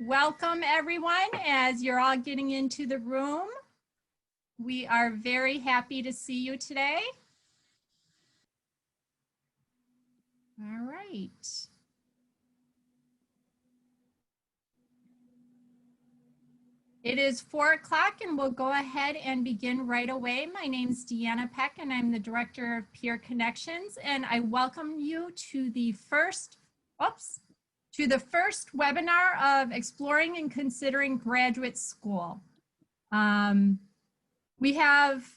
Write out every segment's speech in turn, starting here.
Welcome everyone as you're all getting into the room. We are very happy to see you today. All right. It is 4 o'clock and we'll go ahead and begin right away. My name is Deanna Peck and I'm the Director of Peer Connections, and I welcome you to the first webinar of Exploring and Considering Graduate School. We have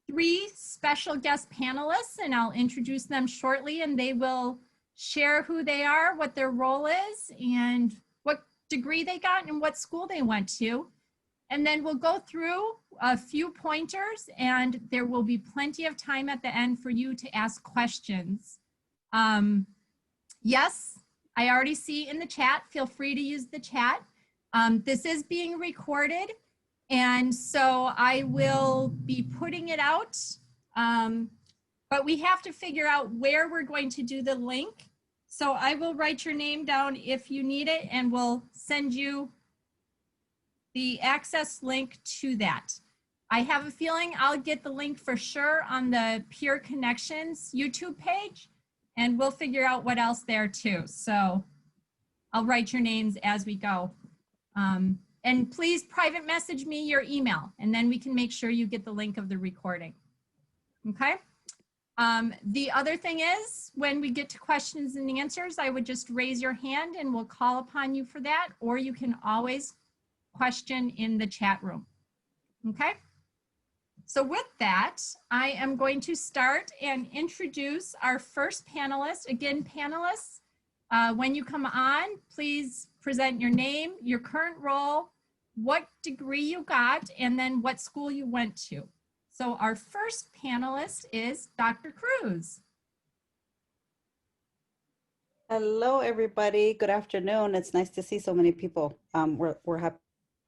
3 special guest panelists and I'll introduce them shortly, and they will share who they are, what their role is, and what degree they got and what school they went to. And then we'll go through a few pointers and there will be plenty of time at the end for you to ask questions. Yes, I already see in the chat, feel free to use the chat. This is being recorded, and so I will be putting it out, but we have to figure out where we're going to do the link. So I will write your name down if you need it, and we'll send you the access link to that. I have a feeling I'll get the link for sure on the Peer Connections YouTube page, and we'll figure out what else there too. So I'll write your names as we go. And please private message me your email, and then we can make sure you get the link of the recording. Okay. The other thing is, when we get to questions and answers, I would just raise your hand and we'll call upon you for that, or you can always question in the chat room. Okay. So with that, I am going to start and introduce our first panelist. Again, panelists, when you come on, please present your name, your current role, what degree you got, and then what school you went to. So our first panelist is Dr. Cruz. Hello, everybody. Good afternoon. It's nice to see so many people. We're happy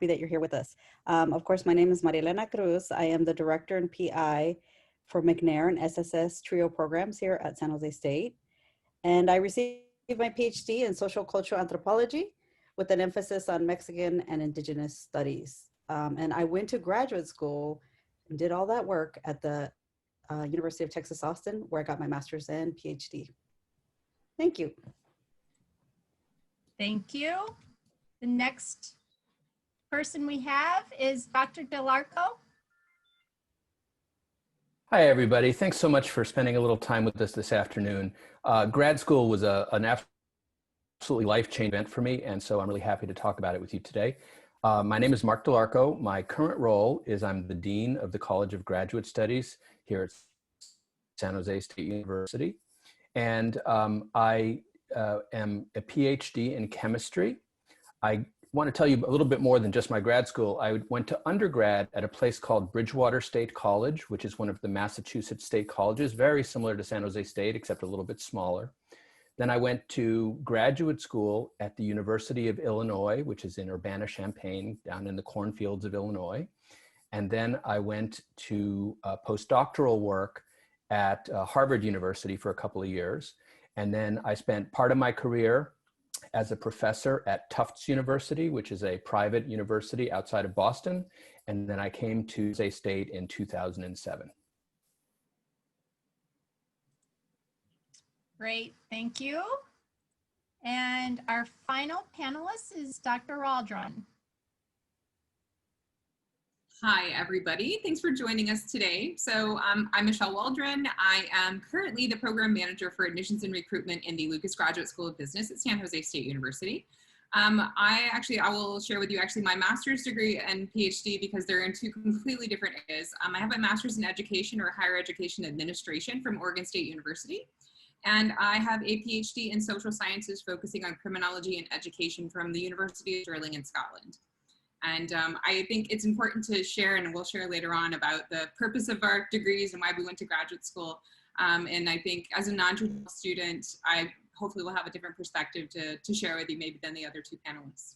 that you're here with us. Of course, my name is Ileana Cruz. I am the Director and PI for McNair and SSS Trio programs here at San Jose State. And I received my PhD in social cultural anthropology with an emphasis on Mexican and Indigenous studies. And I went to graduate school and did all that work at the University of Texas, Austin, where I got my master's and PhD. Thank you. Thank you. The next person we have is Dr. Delarco. Hi, everybody. Thanks so much for spending a little time with us this afternoon. Grad school was an absolutely life-changing event for me, and so I'm really happy to talk about it with you today. My name is Mark Delarco. My current role is I'm the Dean of the College of Graduate Studies here at San Jose State University. And I am a PhD in chemistry. I want to tell you a little bit more than just my grad school. I went to undergrad at a place called Bridgewater State College, which is one of the Massachusetts state colleges, very similar to San Jose State, except a little bit smaller. Then I went to graduate school at the University of Illinois, which is in Urbana-Champaign, down in the cornfields of Illinois. And then I went to postdoctoral work at Harvard University for a couple of years. And then I spent part of my career as a professor at Tufts University, which is a private university outside of Boston. And then I came to San Jose State in 2007. Great, thank you. And our final panelist is Dr. Waldron. Hi, everybody. Thanks for joining us today. So I'm Michelle Waldron. I am currently the program manager for admissions and recruitment in the Lucas Graduate School of Business at San Jose State University. I will share with you my master's degree and PhD because they're in 2 completely different areas. I have a master's in education or higher education administration from Oregon State University. And I have a PhD in social sciences focusing on criminology and education from the University of Stirling in Scotland. And I think it's important to share, and we'll share later on, about the purpose of our degrees and why we went to graduate school. And I think as a non-traditional student, I hopefully will have a different perspective to share with you maybe than the other 2 panelists.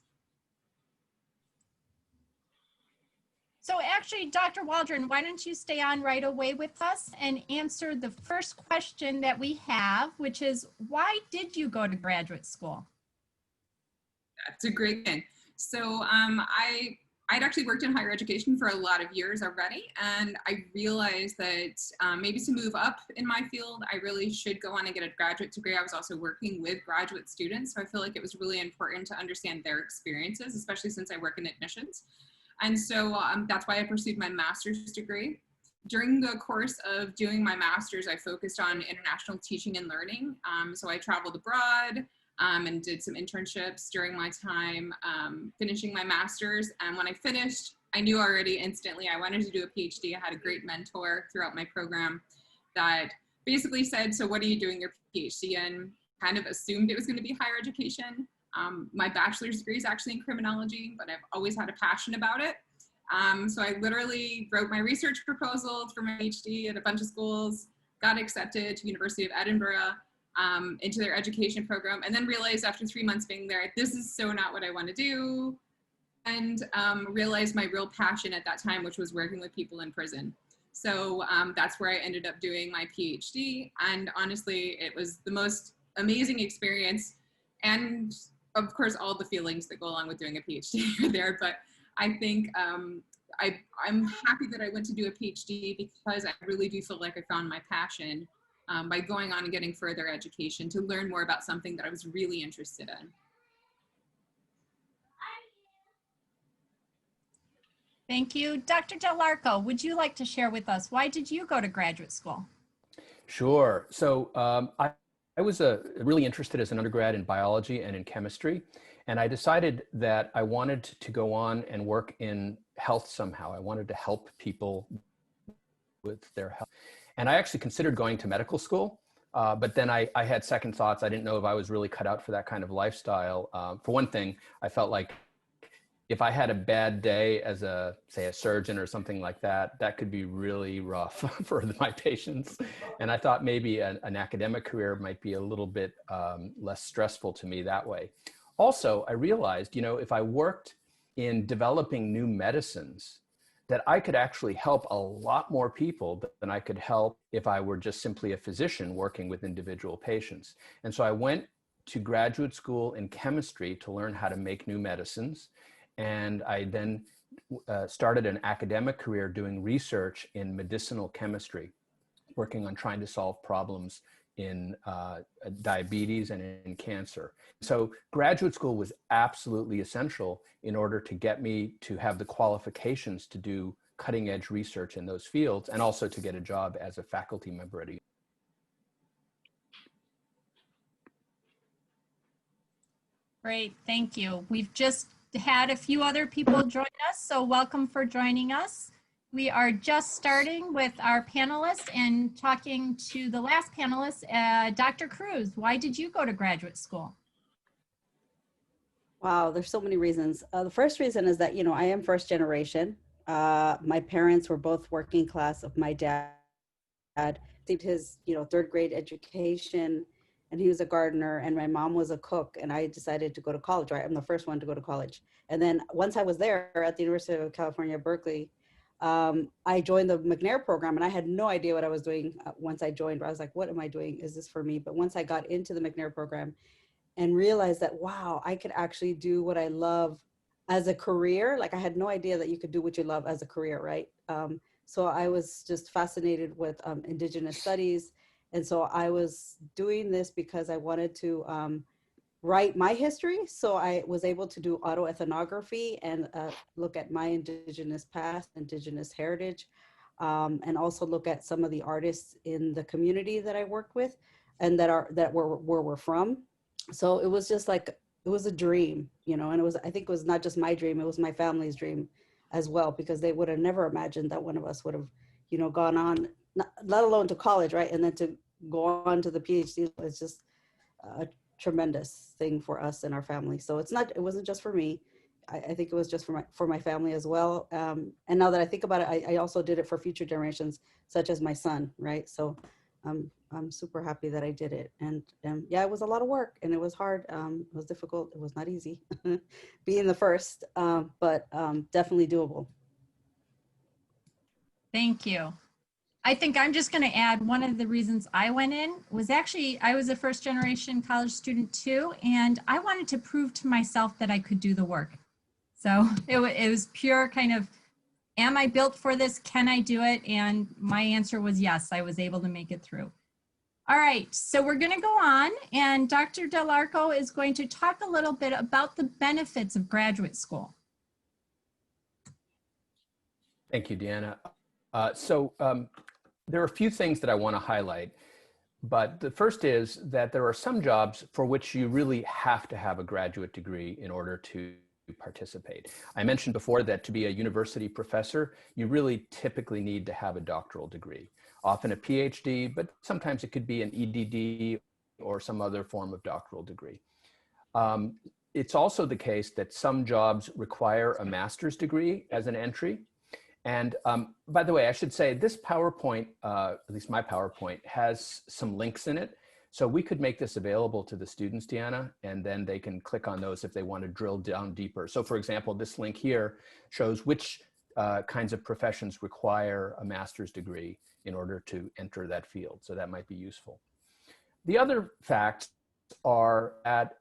So actually, Dr. Waldron, why don't you stay on right away with us and answer the first question that we have, which is, why did you go to graduate school? That's a great thing. So I'd actually worked in higher education for a lot of years already, and I realized that maybe to move up in my field, I really should go on and get a graduate degree. I was also working with graduate students, so I feel like it was really important to understand their experiences, especially since I work in admissions. And so that's why I pursued my master's degree. During the course of doing my master's, I focused on international teaching and learning. So I traveled abroad and did some internships during my time finishing my master's. And when I finished, I knew already instantly I wanted to do a PhD. I had a great mentor throughout my program that basically said, so what are you doing your PhD in? Kind of assumed it was going to be higher education. My bachelor's degree is actually in criminology, but I've always had a passion about it. So I literally wrote my research proposal for my PhD at a bunch of schools, got accepted to University of Edinburgh into their education program, and then realized after 3 months being there, this is so not what I want to do, and realized my real passion at that time, which was working with people in prison. So that's where I ended up doing my PhD, and honestly, it was the most amazing experience, and of course, all the feelings that go along with doing a PhD are there, but I think I'm happy that I went to do a PhD because I really do feel like I found my passion by going on and getting further education to learn more about something that I was really interested in. Thank you. Dr. Delarco, would you like to share with us, why did you go to graduate school? Sure. So I was really interested as an undergrad in biology and in chemistry. And I decided that I wanted to go on and work in health somehow. I wanted to help people with their health. And I actually considered going to medical school, but then I had second thoughts. I didn't know if I was really cut out for that kind of lifestyle. For one thing, I felt like if I had a bad day as say a surgeon or something like that, that could be really rough for my patients. And I thought maybe an academic career might be a little bit less stressful to me that way. Also, I realized, if I worked in developing new medicines, that I could actually help a lot more people than I could help if I were just simply a physician working with individual patients. And so I went to graduate school in chemistry to learn how to make new medicines. And I then started an academic career doing research in medicinal chemistry, working on trying to solve problems in diabetes and in cancer. So graduate school was absolutely essential in order to get me to have the qualifications to do cutting edge research in those fields, and also to get a job as a faculty member at a university. Great, thank you. We've just had a few other people join us, so welcome for joining us. We are just starting with our panelists and talking to the last panelist, Dr. Cruz. Why did you go to graduate school? Wow, there's so many reasons. The first reason is that, I am first generation. My parents were both working class. Of my dad received his, third grade education, and he was a gardener, and my mom was a cook, and I decided to go to college, right? I'm the first one to go to college. And then once I was there at the University of California, Berkeley, I joined the McNair program, and I had no idea what I was doing once I joined. I was like, what am I doing? Is this for me? But once I got into the McNair program and realized that, wow, I could actually do what I love as a career. Like, I had no idea that you could do what you love as a career, right? So I was just fascinated with Indigenous studies. And so I was doing this because I wanted to write my history. So I was able to do autoethnography and look at my Indigenous past, Indigenous heritage, and also look at some of the artists in the community that I worked with and that were where we're from. So it was just like, it was a dream, and I think it was not just my dream, it was my family's dream as well, because they would have never imagined that one of us would have, gone on, let alone to college, right? And then to go on to the PhD was just a tremendous thing for us and our family. So it wasn't just for me. I think it was just for my family as well. And now that I think about it, I also did it for future generations, such as my son, right? So I'm super happy that I did it. And yeah, it was a lot of work, and it was hard. It was difficult. It was not easy being the first, but definitely doable. Thank you. I think I'm just going to add, one of the reasons I went in was actually, I was a first generation college student too, and I wanted to prove to myself that I could do the work. So it was pure kind of, am I built for this? Can I do it? And my answer was yes, I was able to make it through. All right, so we're going to go on, and Dr. Delarco is going to talk a little bit about the benefits of graduate school. Thank you, Deanna. There are a few things that I want to highlight, but the first is that there are some jobs for which you really have to have a graduate degree in order to participate. I mentioned before that to be a university professor, you really typically need to have a doctoral degree, often a PhD, but sometimes it could be an EDD or some other form of doctoral degree. It's also the case that some jobs require a master's degree as an entry. And by the way, I should say this PowerPoint, at least my PowerPoint, has some links in it. So we could make this available to the students, Deanna, and then they can click on those if they want to drill down deeper. So for example, this link here shows which kinds of professions require a master's degree in order to enter that field. So that might be useful. The other facts are at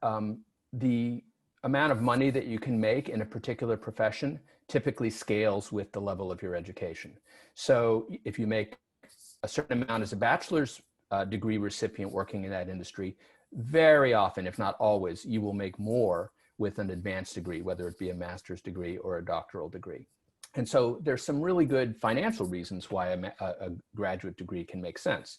the amount of money that you can make in a particular profession typically scales with the level of your education. So if you make a certain amount as a bachelor's degree recipient working in that industry, very often, if not always, you will make more with an advanced degree, whether it be a master's degree or a doctoral degree. And so there's some really good financial reasons why a graduate degree can make sense.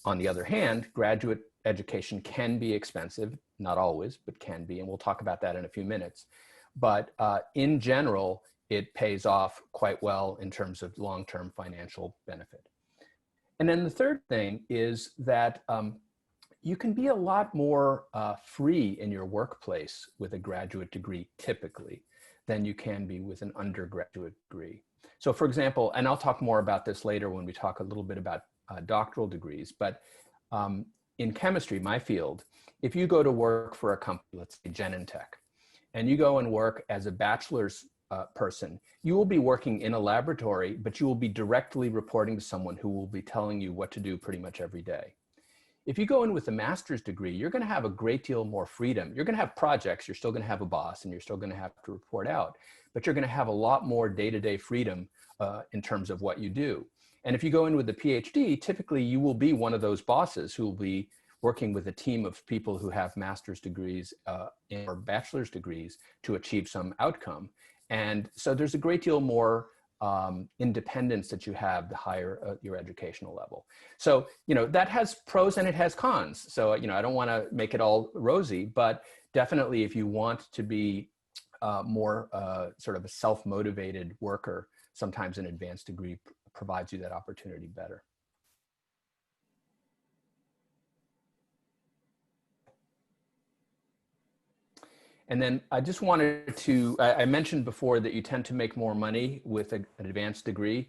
On the other hand, graduate education can be expensive, not always, but can be, and we'll talk about that in a few minutes. But in general, it pays off quite well in terms of long-term financial benefit. And then the third thing is that you can be a lot more free in your workplace with a graduate degree typically than you can be with an undergraduate degree. So for example, and I'll talk more about this later when we talk a little bit about doctoral degrees, but in chemistry, my field, if you go to work for a company, let's say Genentech, and you go and work as a bachelor's person, you will be working in a laboratory, but you will be directly reporting to someone who will be telling you what to do pretty much every day. If you go in with a master's degree, you're going to have a great deal more freedom. You're going to have projects, you're still going to have a boss, and you're still going to have to report out, but you're going to have a lot more day-to-day freedom in terms of what you do. And if you go in with a PhD, typically you will be one of those bosses who will be working with a team of people who have master's degrees or bachelor's degrees to achieve some outcome. And so there's a great deal more independence that you have the higher your educational level. So, that has pros and it has cons. So, I don't want to make it all rosy, but definitely if you want to be more sort of a self-motivated worker, sometimes an advanced degree provides you that opportunity better. And then I just wanted to, I mentioned before that you tend to make more money with an advanced degree.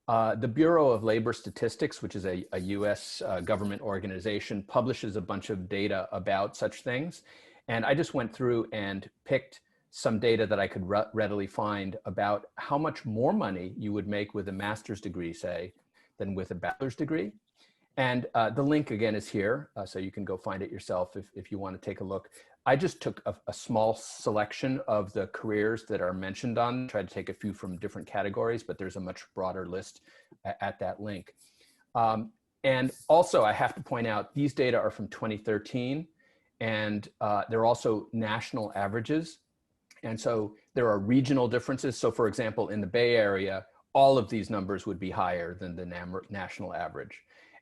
The Bureau of Labor Statistics, which is a US government organization, publishes a bunch of data about such things. And I just went through and picked some data that I could readily find about how much more money you would make with a master's degree, say, than with a bachelor's degree. And the link again is here, so you can go find it yourself if you want to take a look. I just took a small selection of the careers that are mentioned on, tried to take a few from different categories, but there's a much broader list at that link. And also I have to point out, these data are from 2013, and they're also national averages. And so there are regional differences. So for example, in the Bay Area, all of these numbers would be higher than the national average.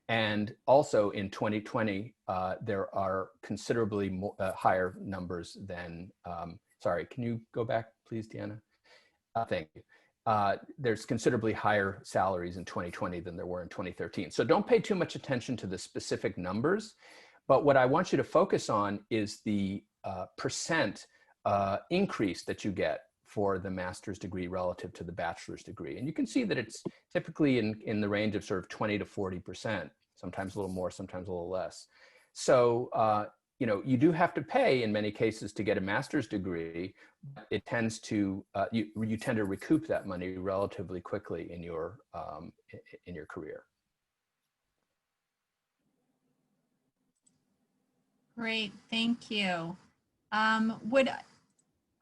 And also in 2020, there are considerably more, higher numbers than, sorry, can you go back please, Deanna? Thank you. There's considerably higher salaries in 2020 than there were in 2013. So don't pay too much attention to the specific numbers, but what I want you to focus on is the percent increase that you get for the master's degree relative to the bachelor's degree. And you can see that it's typically in the range of sort of 20 to 40%, sometimes a little more, sometimes a little less. So, you do have to pay in many cases to get a master's degree. It tends to, you tend to recoup that money relatively quickly in your career. Great, thank you.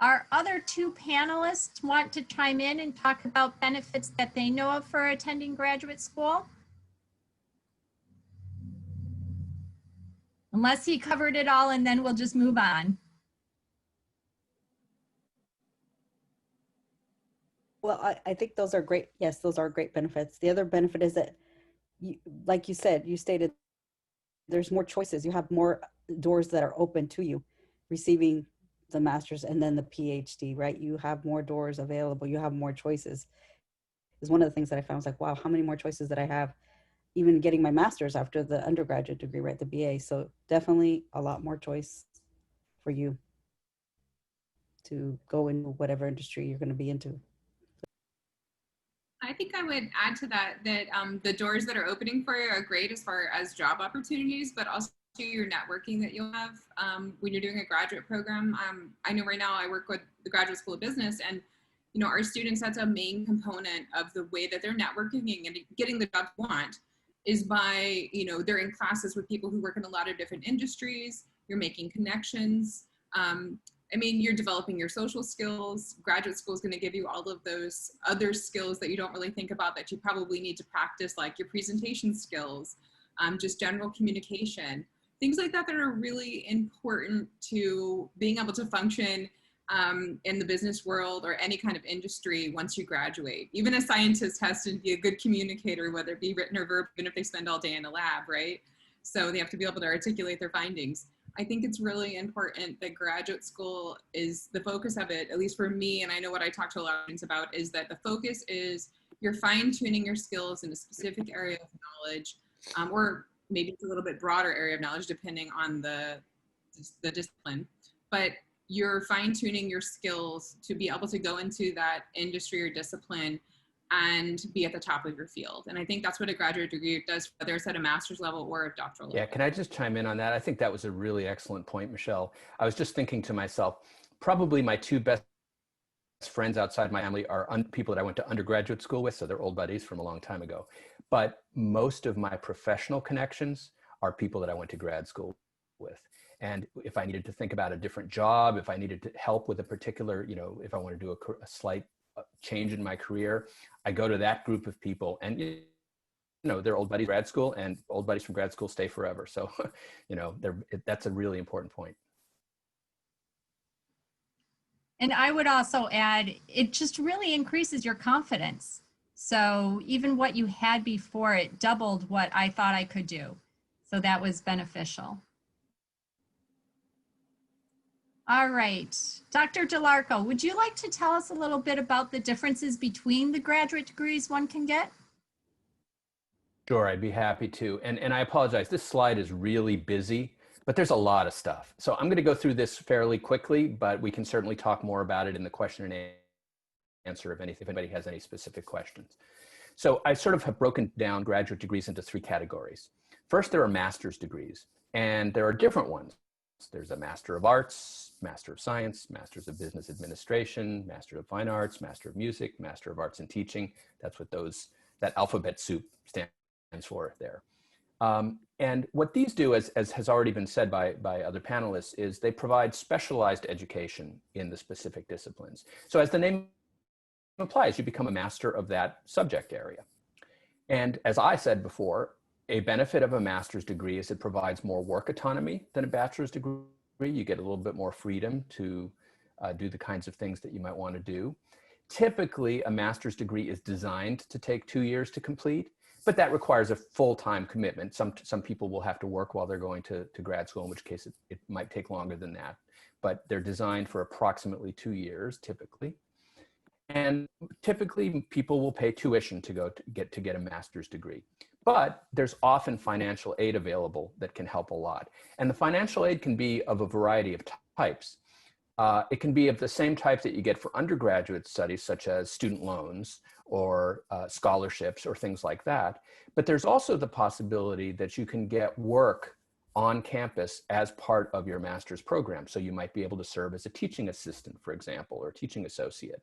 Our other two panelists want to chime in and talk about benefits that they know of for attending graduate school. Unless he covered it all, and then we'll just move on. Well, I think those are great. Yes, those are great benefits. The other benefit is that, you, like you said, you stated, there's more choices. You have more doors that are open to you, receiving the master's and then the PhD, right? You have more doors available. You have more choices. Is one of the things that I found. I was like, wow, how many more choices that I have, even getting my master's after the undergraduate degree, right? The BA. So definitely a lot more choice for you to go into whatever industry you're going to be into. I think I would add to that the doors that are opening for you are great as far as job opportunities, but also your networking that you'll have when you're doing a graduate program. I know right now I work with the Graduate School of Business, and our students, that's a main component of the way that they're networking and getting the job they want is by, they're in classes with people who work in a lot of different industries. You're making connections. You're developing your social skills. Graduate school is going to give you all of those other skills that you don't really think about that you probably need to practice, like your presentation skills, just general communication, things like that are really important to being able to function in the business world or any kind of industry once you graduate. Even a scientist has to be a good communicator, whether it be written or verbal, even if they spend all day in a lab, right? So they have to be able to articulate their findings. I think it's really important that graduate school is the focus of it, at least for me, and I know what I talk to a lot of students about, is that the focus is you're fine-tuning your skills in a specific area of knowledge, or maybe it's a little bit broader area of knowledge depending on the discipline, but you're fine-tuning your skills to be able to go into that industry or discipline and be at the top of your field. And I think that's what a graduate degree does, whether it's at a master's level or a doctoral level. Yeah, can I just chime in on that? I think that was a really excellent point, Michelle. I was just thinking to myself, probably my two best friends outside my family are people that I went to undergraduate school with, so they're old buddies from a long time ago. But most of my professional connections are people that I went to grad school with. And if I needed to think about a different job, if I needed to help with a particular, if I want to do a slight change in my career, I go to that group of people, and they're old buddies from grad school, and old buddies from grad school stay forever. So, that's a really important point. And I would also add, it just really increases your confidence. So even what you had before, it doubled what I thought I could do. So that was beneficial. All right, Dr. DeLarco, would you like to tell us a little bit about the differences between the graduate degrees one can get? Sure, I'd be happy to. And I apologize, this slide is really busy, but there's a lot of stuff. So I'm going to go through this fairly quickly, but we can certainly talk more about it in the question and answer if anybody has any specific questions. So I sort of have broken down graduate degrees into three categories. First, there are master's degrees, and there are different ones. There's a Master of Arts, Master of Science, Masters of Business Administration, Master of Fine Arts, Master of Music, Master of Arts in Teaching. That's what that alphabet soup stands for there. And what these do, as has already been said by other panelists, is they provide specialized education in the specific disciplines. So as the name implies, you become a master of that subject area. And as I said before, a benefit of a master's degree is it provides more work autonomy than a bachelor's degree. You get a little bit more freedom to do the kinds of things that you might want to do. Typically, a master's degree is designed to take 2 years to complete, but that requires a full-time commitment. Some people will have to work while they're going to grad school, in which case it might take longer than that. But they're designed for approximately 2 years, typically. And typically, people will pay tuition to get a master's degree. But there's often financial aid available that can help a lot. And the financial aid can be of a variety of types. It can be of the same type that you get for undergraduate studies, such as student loans or scholarships or things like that. But there's also the possibility that you can get work on campus as part of your master's program. So you might be able to serve as a teaching assistant, for example, or a teaching associate.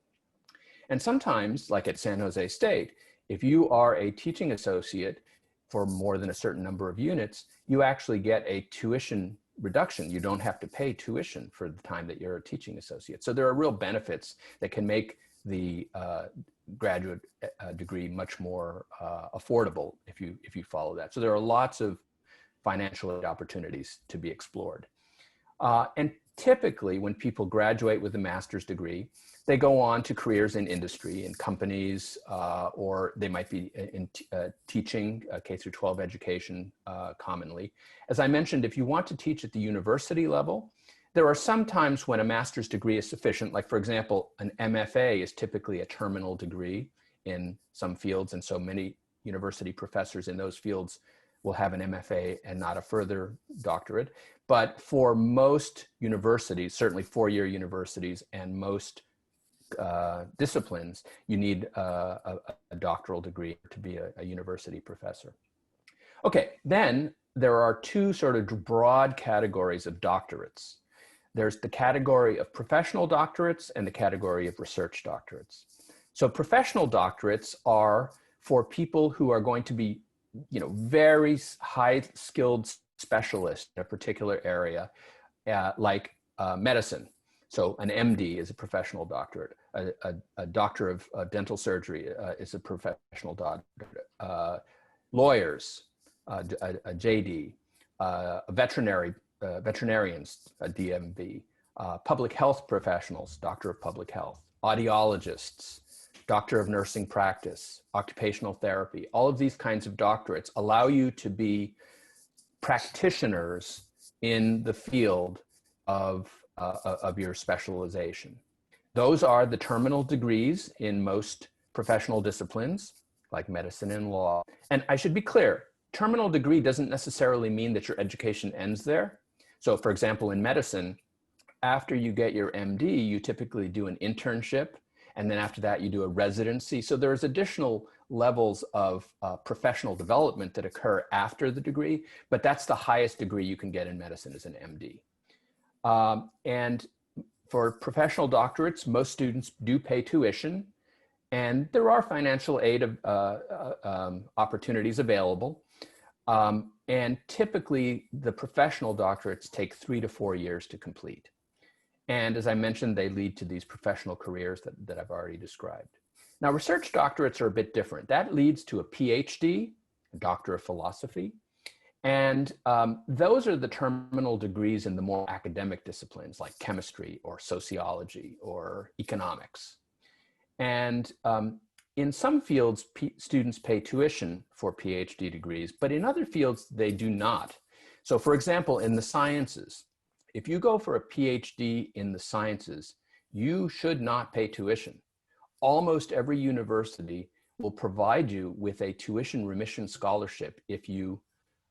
And sometimes, like at San Jose State, if you are a teaching associate for more than a certain number of units, you actually get a tuition reduction. You don't have to pay tuition for the time that you're a teaching associate. So there are real benefits that can make the graduate degree much more affordable if you follow that. So there are lots of financial opportunities to be explored. And typically when people graduate with a master's degree, they go on to careers in industry, in companies, or they might be in teaching K through 12 education commonly. As I mentioned, if you want to teach at the university level, there are some times when a master's degree is sufficient. Like for example, an MFA is typically a terminal degree in some fields, and so many university professors in those fields will have an MFA and not a further doctorate. But for most universities, certainly four-year universities and most disciplines, you need a doctoral degree to be a university professor. Okay, then there are two sort of broad categories of doctorates. There's the category of professional doctorates and the category of research doctorates. So professional doctorates are for people who are going to be, very high-skilled specialists in a particular area, like medicine. So an MD is a professional doctorate. A doctor of dental surgery is a professional doctorate. Lawyers, a JD, veterinarians, a DMV, public health professionals, doctor of public health, audiologists, doctor of nursing practice, occupational therapy. All of these kinds of doctorates allow you to be practitioners in the field of your specialization. Those are the terminal degrees in most professional disciplines, like medicine and law. And I should be clear, terminal degree doesn't necessarily mean that your education ends there. So for example, in medicine, after you get your MD, you typically do an internship, and then after that you do a residency. So there's additional levels of professional development that occur after the degree, but that's the highest degree you can get in medicine is an MD. And for professional doctorates, most students do pay tuition, and there are financial aid opportunities available. And typically the professional doctorates take 3 to 4 years to complete. And as I mentioned, they lead to these professional careers that I've already described. Now, research doctorates are a bit different. That leads to a PhD, a Doctor of Philosophy. And those are the terminal degrees in the more academic disciplines like chemistry or sociology or economics. And in some fields, students pay tuition for PhD degrees, but in other fields, they do not. So for example, in the sciences, if you go for a PhD in the sciences, you should not pay tuition. Almost every university will provide you with a tuition remission scholarship if you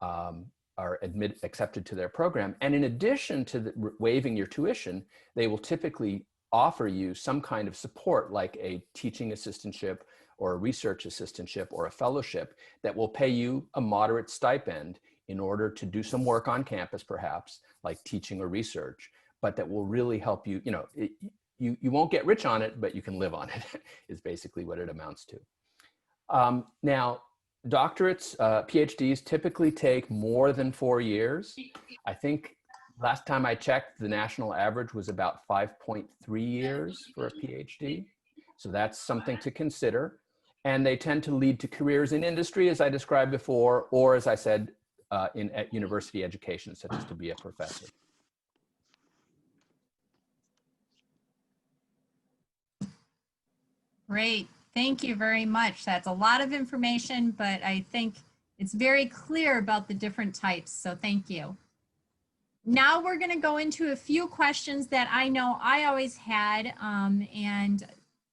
are accepted to their program. And in addition to waiving your tuition, they will typically offer you some kind of support like a teaching assistantship or a research assistantship or a fellowship that will pay you a moderate stipend in order to do some work on campus, perhaps like teaching or research, but that will really help you, you won't get rich on it, but you can live on it is basically what it amounts to. Now, doctorates, PhDs typically take more than 4 years. I think last time I checked, the national average was about 5.3 years for a PhD. So that's something to consider. And they tend to lead to careers in industry, as I described before, or as I said, at university education, such as to be a professor. Great. Thank you very much. That's a lot of information, but I think it's very clear about the different types. So thank you. Now we're going to go into a few questions that I know I always had, and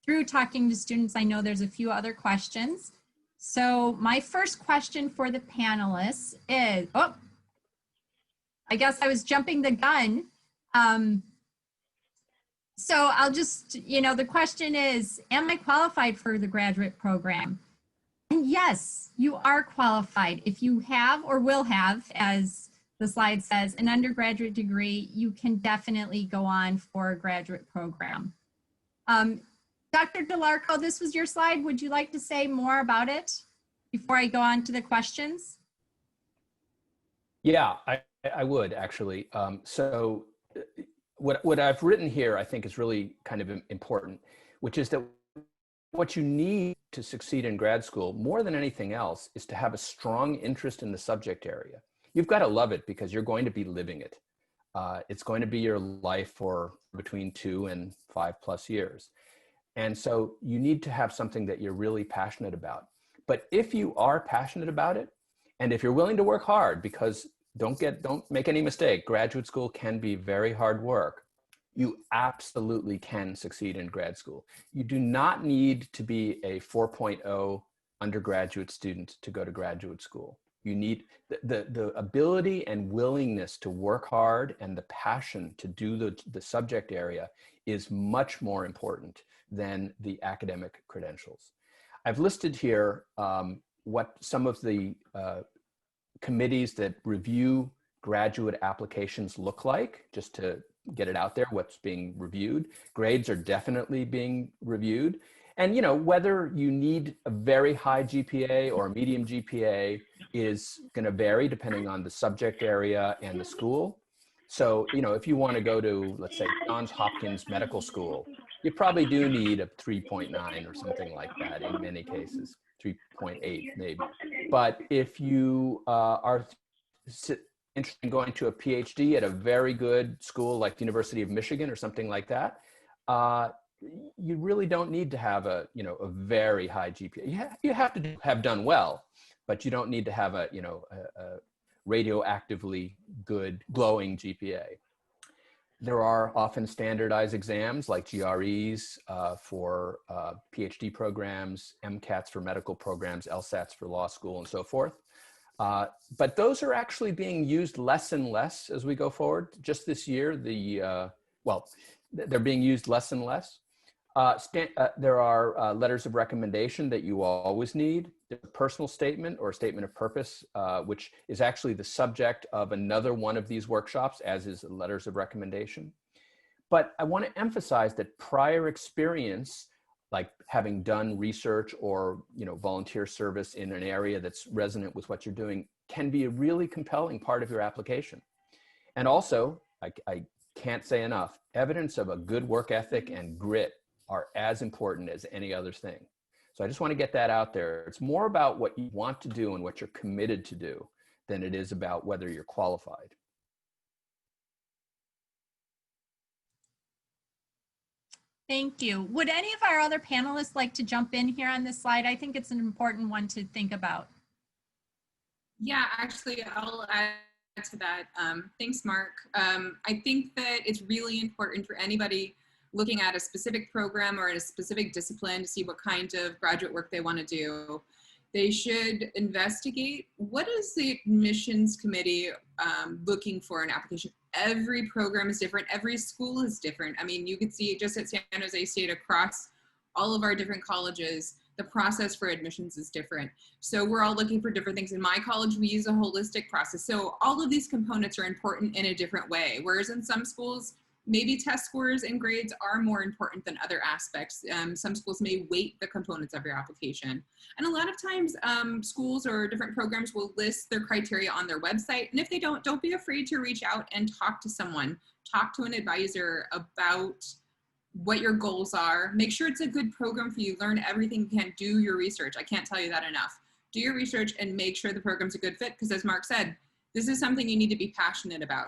through talking to students, I know there's a few other questions. So my first question for the panelists is, oh, I guess I was jumping the gun. So I'll just, the question is, am I qualified for the graduate program? And yes, you are qualified. If you have or will have, as the slide says, an undergraduate degree, you can definitely go on for a graduate program. Dr. DeLarco, this was your slide. Would you like to say more about it before I go on to the questions? Yeah, I would actually. What I've written here, I think, is really kind of important, which is that what you need to succeed in grad school, more than anything else, is to have a strong interest in the subject area. You've got to love it because you're going to be living it. It's going to be your life for between 2 and 5+ years. And so you need to have something that you're really passionate about. But if you are passionate about it, and if you're willing to work hard, because don't make any mistake, graduate school can be very hard work. You absolutely can succeed in grad school. You do not need to be a 4.0 undergraduate student to go to graduate school. You need the ability and willingness to work hard, and the passion to do the subject area is much more important than the academic credentials. I've listed here what some of the committees that review graduate applications look like, just to get it out there, what's being reviewed. Grades are definitely being reviewed. And whether you need a very high GPA or a medium GPA is going to vary depending on the subject area and the school. So, if you want to go to, let's say, Johns Hopkins Medical School, you probably do need a 3.9 or something like that in many cases, 3.8 maybe. But if you are interested in going to a PhD at a very good school like the University of Michigan or something like that, you really don't need to have a very high GPA. You have to have done well, but you don't need to have a radioactively good, glowing GPA. There are often standardized exams like GREs for PhD programs, MCATs for medical programs, LSATs for law school, and so forth. But those are actually being used less and less as we go forward. Just this year, they're being used less and less. There are letters of recommendation that you always need. There's a personal statement or a statement of purpose, which is actually the subject of another one of these workshops, as is letters of recommendation. But I want to emphasize that prior experience, like having done research or volunteer service in an area that's resonant with what you're doing, can be a really compelling part of your application. And also, I can't say enough, evidence of a good work ethic and grit are as important as any other thing. So I just want to get that out there. It's more about what you want to do and what you're committed to do than it is about whether you're qualified. Thank you. Would any of our other panelists like to jump in here on this slide? I think it's an important one to think about. Yeah, actually, I'll add to that. Thanks, Mark. I think that it's really important for anybody looking at a specific program or in a specific discipline to see what kind of graduate work they want to do. They should investigate what is the admissions committee looking for in an application. Every program is different. Every school is different. I mean, you could see just at San Jose State across all of our different colleges, the process for admissions is different. So we're all looking for different things. In my college, we use a holistic process. So all of these components are important in a different way. Whereas in some schools, maybe test scores and grades are more important than other aspects. Some schools may weight the components of your application. And a lot of times schools or different programs will list their criteria on their website. And if they don't be afraid to reach out and talk to someone, talk to an advisor about what your goals are. Make sure it's a good program for you. Learn everything you can. Do your research. I can't tell you that enough. Do your research and make sure the program's a good fit, because as Mark said, this is something you need to be passionate about.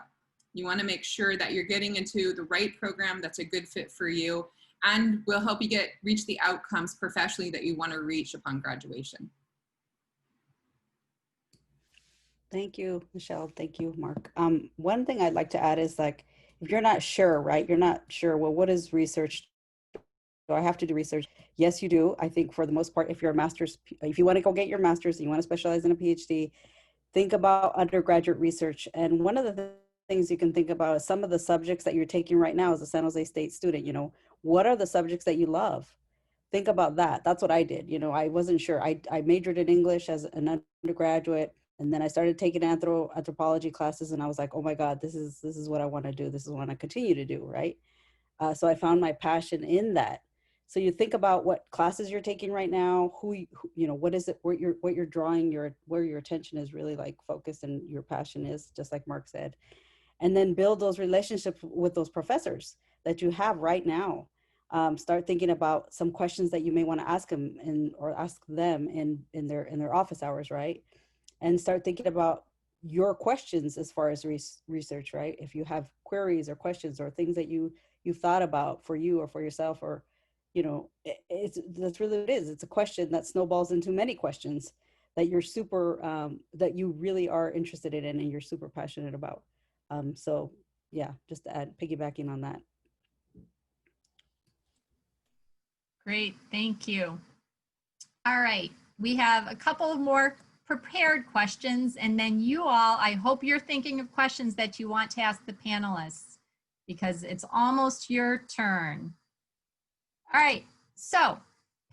You want to make sure that you're getting into the right program that's a good fit for you and will help you reach the outcomes professionally that you want to reach upon graduation. Thank you, Michelle. Thank you, Mark. One thing I'd like to add is, like, if you're not sure, right? You're not sure, well, what is research? Do I have to do research? Yes, you do. I think for the most part, if you're a master's, if you want to go get your master's and you want to specialize in a PhD, think about undergraduate research. And one of the things you can think about is some of the subjects that you're taking right now as a San Jose State student. What are the subjects that you love? Think about that. That's what I did. I wasn't sure. I majored in English as an undergraduate, and then I started taking anthropology classes, and I was like, oh my God, this is what I want to do. This is what I continue to do, right? So I found my passion in that. So you think about what classes you're taking right now, you know, what is it, what you're drawing where your attention is really like focused and your passion is, just like Mark said. And then build those relationships with those professors that you have right now. Start thinking about some questions that you may want to ask them or ask them in their office hours, right? And start thinking about your questions as far as research, right? If you have queries or questions or things that you've thought about for you or for yourself, or you know, that's really what it is. It's a question that snowballs into many questions that you're that you really are interested in and you're super passionate about. So yeah, just to add, piggybacking on that. Great, thank you. All right, we have a couple of more prepared questions, and then you all, I hope you're thinking of questions that you want to ask the panelists, because it's almost your turn. All right, so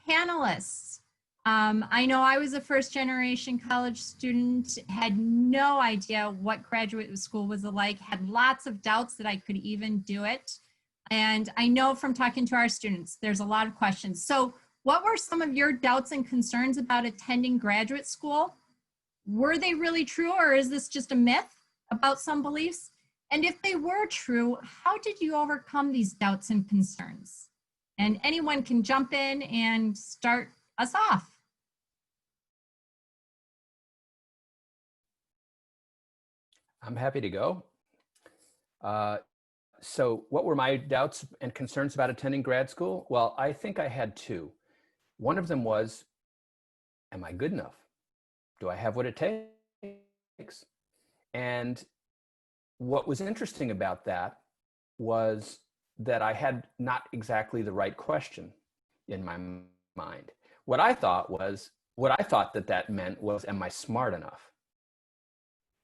panelists, I know I was a first generation college student, had no idea what graduate school was like, had lots of doubts that I could even do it. And I know from talking to our students, there's a lot of questions. So what were some of your doubts and concerns about attending graduate school? Were they really true, or is this just a myth about some beliefs? And if they were true, how did you overcome these doubts and concerns? And anyone can jump in and start us off. I'm happy to go. So what were my doubts and concerns about attending grad school? Well, I think I had two. One of them was, am I good enough? Do I have what it takes? And what was interesting about that was that I had not exactly the right question in my mind. What I thought that meant was, am I smart enough?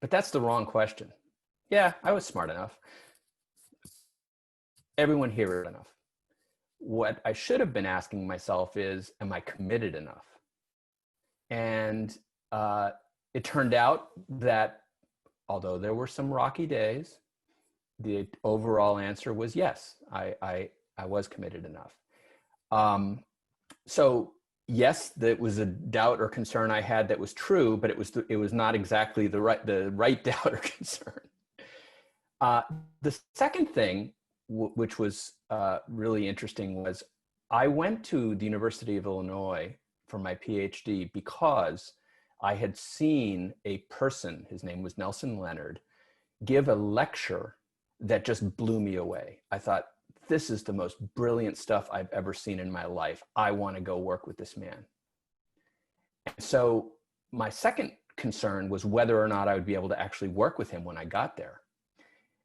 But that's the wrong question. Yeah, I was smart enough. Everyone here is enough. What I should have been asking myself is, am I committed enough? And it turned out that although there were some rocky days, the overall answer was yes, I was committed enough. So yes, that was a doubt or concern I had that was true, but it was not exactly the right doubt or concern. The second thing, which was really interesting, was I went to the University of Illinois for my PhD because I had seen a person, his name was Nelson Leonard, give a lecture that just blew me away. I thought, this is the most brilliant stuff I've ever seen in my life. I want to go work with this man. And so my second concern was whether or not I would be able to actually work with him when I got there.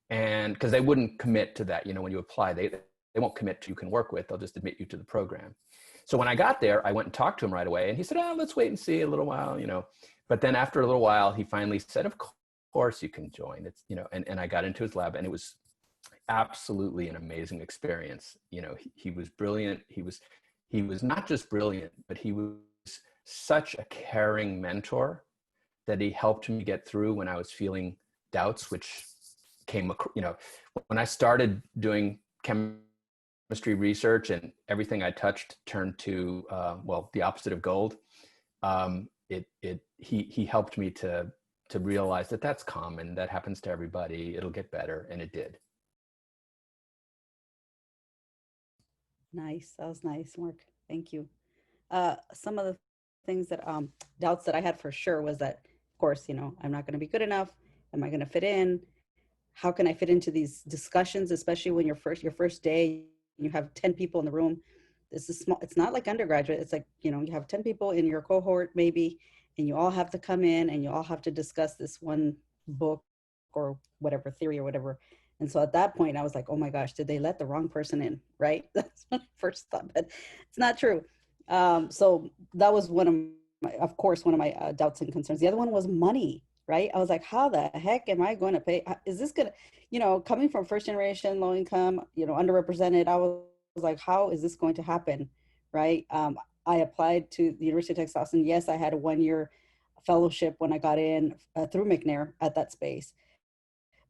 And because they wouldn't commit to that, you know, when you apply, they won't commit to you can work with, they'll just admit you to the program. So when I got there, I went and talked to him right away, and he said, oh, let's wait and see a little while, you know. But then after a little while, he finally said, of course you can join. It's, you know, and I got into his lab, and it was absolutely an amazing experience. You know, he was brilliant. He was not just brilliant, but he was such a caring mentor that he helped me get through when I was feeling doubts, which came, you know, when I started doing chemistry research and everything I touched turned to, well, the opposite of gold. He helped me to realize that that's common, that happens to everybody, it'll get better, and it did. Nice. That was nice, Mark. Thank you. Some of the things that doubts that I had for sure was that, of course, you know, I'm not going to be good enough. Am I going to fit in? How can I fit into these discussions, especially when your first day, you have 10 people in the room. This is small. It's not like undergraduate. It's like, you know, you have 10 people in your cohort maybe, and you all have to come in and you all have to discuss this one book or whatever theory or whatever. And so at that point, I was like, oh my gosh, did they let the wrong person in? Right? That's my first thought, but it's not true. So that was one of my doubts and concerns. The other one was money, right? I was like, how the heck am I going to pay? Is this going to, you know, coming from first generation, low income, you know, underrepresented, I was like, how is this going to happen? Right? I applied to the University of Texas Austin. Yes, I had a 1-year fellowship when I got in through McNair at that space.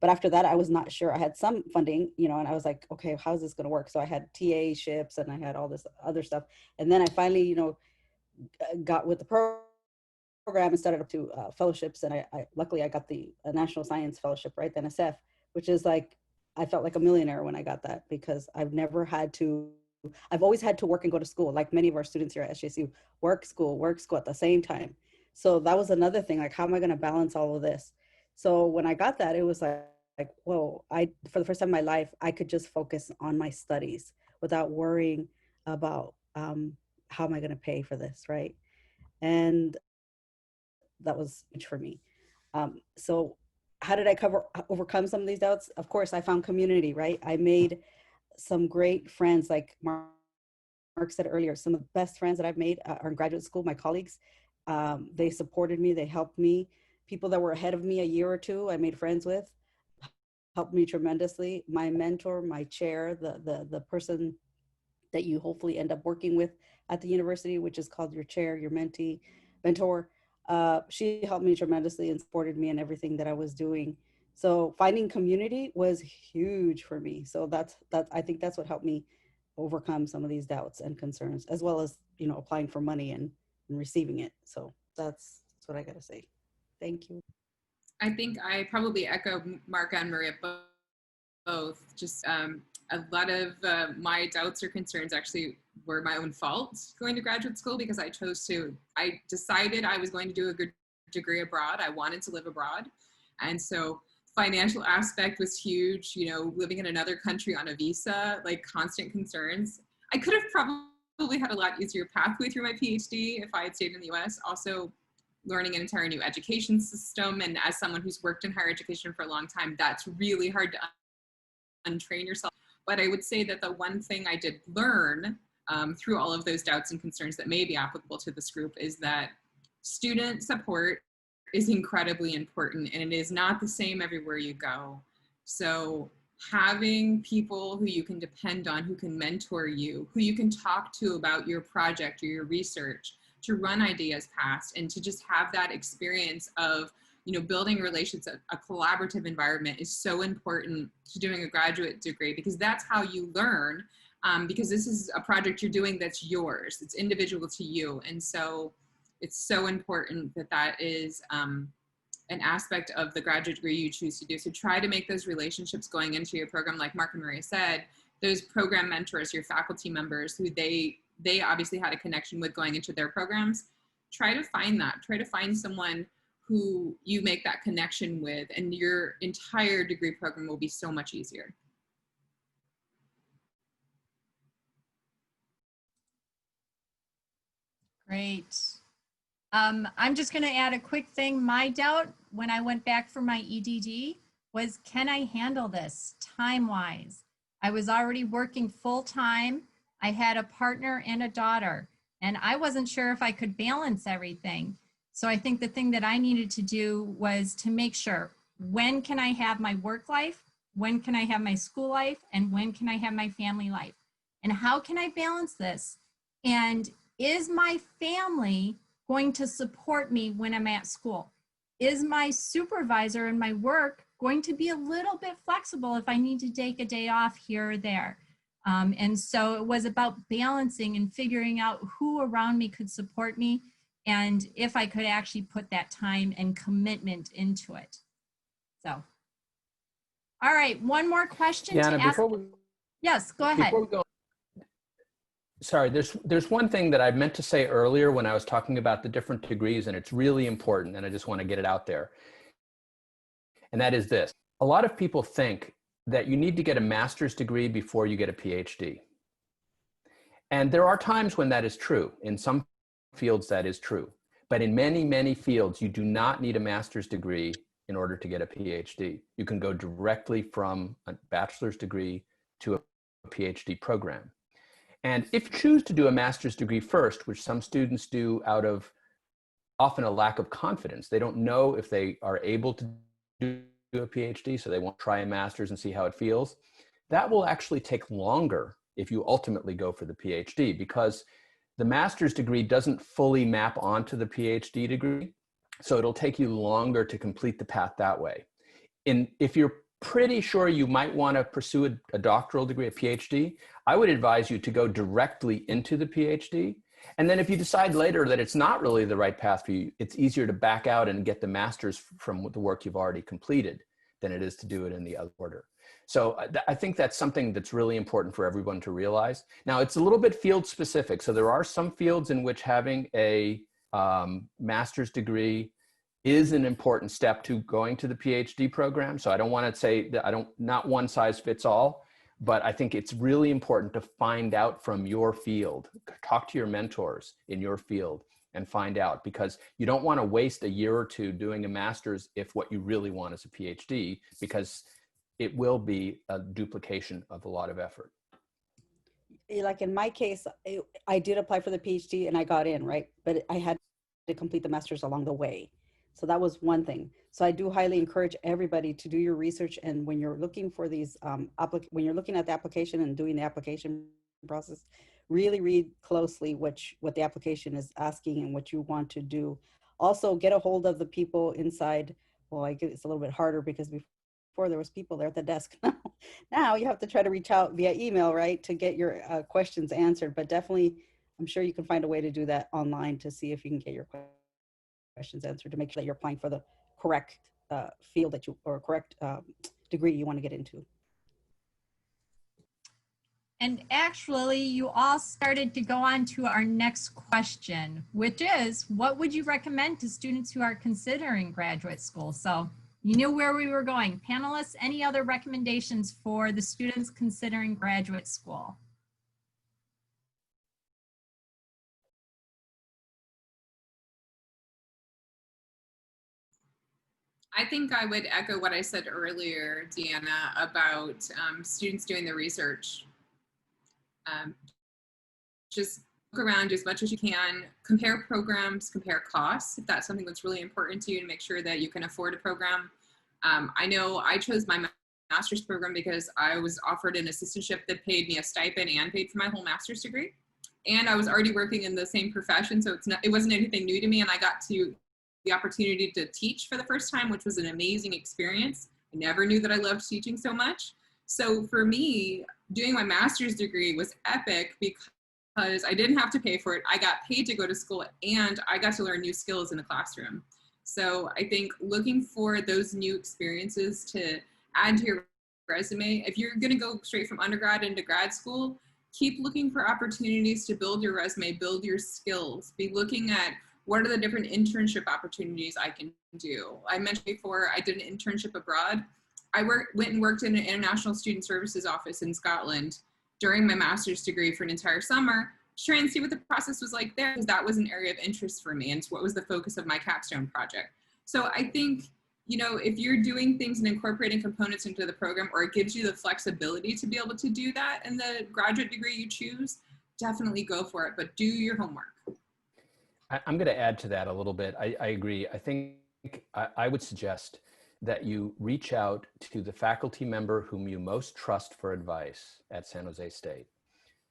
But after that, I was not sure. I had some funding, you know, and I was like, okay, how's this going to work? So I had TA ships and I had all this other stuff. And then I finally, you know, got with the program and started up to fellowships. And I luckily I got the National Science Fellowship, right? The NSF, which is like, I felt like a millionaire when I got that, because I've always had to work and go to school, like many of our students here at SJSU, work, school at the same time. So that was another thing, like, how am I going to balance all of this? So when I got that, it was like, whoa, for the first time in my life, I could just focus on my studies without worrying about how am I going to pay for this, right? And that was huge for me. So how did I overcome some of these doubts? Of course, I found community, right? I made some great friends, like Mark said earlier. Some of the best friends that I've made are in graduate school, my colleagues. They supported me, they helped me. People that were ahead of me a year or two, I made friends with, helped me tremendously. My mentor, my chair, the person that you hopefully end up working with at the university, which is called your chair, your mentor. She helped me tremendously and supported me in everything that I was doing. So finding community was huge for me. So I think that's what helped me overcome some of these doubts and concerns, as well as, you know, applying for money and receiving it. So that's what I got to say. Thank you. I think I probably echo Mark and Maria both. Just a lot of my doubts or concerns actually were my own fault going to graduate school, because I decided I was going to do a good degree abroad. I wanted to live abroad. And so financial aspect was huge, you know, living in another country on a visa, like constant concerns. I could have probably had a lot easier pathway through my PhD if I had stayed in the US. Also, learning an entire new education system. And as someone who's worked in higher education for a long time, that's really hard to untrain yourself. But I would say that the one thing I did learn through all of those doubts and concerns that may be applicable to this group is that student support is incredibly important, and it is not the same everywhere you go. So having people who you can depend on, who can mentor you, who you can talk to about your project or your research, to run ideas past, and to just have that experience of, you know, building relations, a collaborative environment is so important to doing a graduate degree, because that's how you learn, because this is a project you're doing that's yours, it's individual to you. And so it's so important that that is an aspect of the graduate degree you choose to do. So try to make those relationships going into your program, like Mark and Maria said, those program mentors, your faculty members who they obviously had a connection with going into their programs. Try to find that, try to find someone who you make that connection with, and your entire degree program will be so much easier. Great. I'm just going to add a quick thing. My doubt when I went back for my EDD was, can I handle this time-wise? I was already working full-time. I had a partner and a daughter, and I wasn't sure if I could balance everything. So I think the thing that I needed to do was to make sure, when can I have my work life? When can I have my school life? And when can I have my family life? And how can I balance this? And is my family going to support me when I'm at school? Is my supervisor in my work going to be a little bit flexible if I need to take a day off here or there? And so it was about balancing and figuring out who around me could support me, and if I could actually put that time and commitment into it. So, all right, one more question Ileana, to ask. Yes, go ahead. Before we go, sorry, there's one thing that I meant to say earlier when I was talking about the different degrees, and it's really important, and I just want to get it out there. And that is this. A lot of people think that you need to get a master's degree before you get a PhD. And there are times when that is true. In some fields, that is true. But in many, many fields, you do not need a master's degree in order to get a PhD. You can go directly from a bachelor's degree to a PhD program. And if you choose to do a master's degree first, which some students do out of often a lack of confidence, they don't know if they are able to do a PhD, so they won't try a master's and see how it feels. That will actually take longer if you ultimately go for the PhD, because the master's degree doesn't fully map onto the PhD degree. So it'll take you longer to complete the path that way. If you're pretty sure you might want to pursue a doctoral degree, a PhD, I would advise you to go directly into the PhD. And then if you decide later that it's not really the right path for you, it's easier to back out and get the master's from the work you've already completed than it is to do it in the other order. So I think that's something that's really important for everyone to realize. Now, it's a little bit field specific. So there are some fields in which having a master's degree is an important step to going to the PhD program. So I don't want to say that not one size fits all, but I think it's really important to find out from your field. Talk to your mentors in your field and find out, because you don't want to waste a year or two doing a master's if what you really want is a PhD, because it will be a duplication of a lot of effort. Like in my case, I did apply for the PhD and I got in, right? But I had to complete the master's along the way. So that was one thing. So I do highly encourage everybody to do your research. And when you're looking for these, when you're looking at the application and doing the application process, really read closely what the application is asking and what you want to do. Also get a hold of the people inside. Well, I guess it's a little bit harder because before there was people there at the desk. Now you have to try to reach out via email, right, to get your questions answered. But definitely, I'm sure you can find a way to do that online to see if you can get your questions answered, to make sure that you're applying for the correct field that you, or correct degree you want to get into. And actually, you all started to go on to our next question, which is, what would you recommend to students who are considering graduate school? So you knew where we were going. Panelists, any other recommendations for the students considering graduate school? I think I would echo what I said earlier, Deanna, about students doing the research. Just look around as much as you can, compare programs, compare costs, if that's something that's really important to you, and make sure that you can afford a program. I know I chose my master's program because I was offered an assistantship that paid me a stipend and paid for my whole master's degree. And I was already working in the same profession, so it wasn't anything new to me, and I got the opportunity to teach for the first time, which was an amazing experience. I never knew that I loved teaching so much. So for me, doing my master's degree was epic because I didn't have to pay for it. I got paid to go to school and I got to learn new skills in the classroom. So I think looking for those new experiences to add to your resume, if you're gonna go straight from undergrad into grad school, keep looking for opportunities to build your resume, build your skills, be looking at what are the different internship opportunities I can do. I mentioned before, I did an internship abroad. I went and worked in an international student services office in Scotland during my master's degree for an entire summer to try and see what the process was like there, because that was an area of interest for me and it's what was the focus of my capstone project. So I think, you know, if you're doing things and incorporating components into the program, or it gives you the flexibility to be able to do that in the graduate degree you choose, definitely go for it, but do your homework. I'm going to add to that a little bit. I agree. I think I would suggest that you reach out to the faculty member whom you most trust for advice at San Jose State.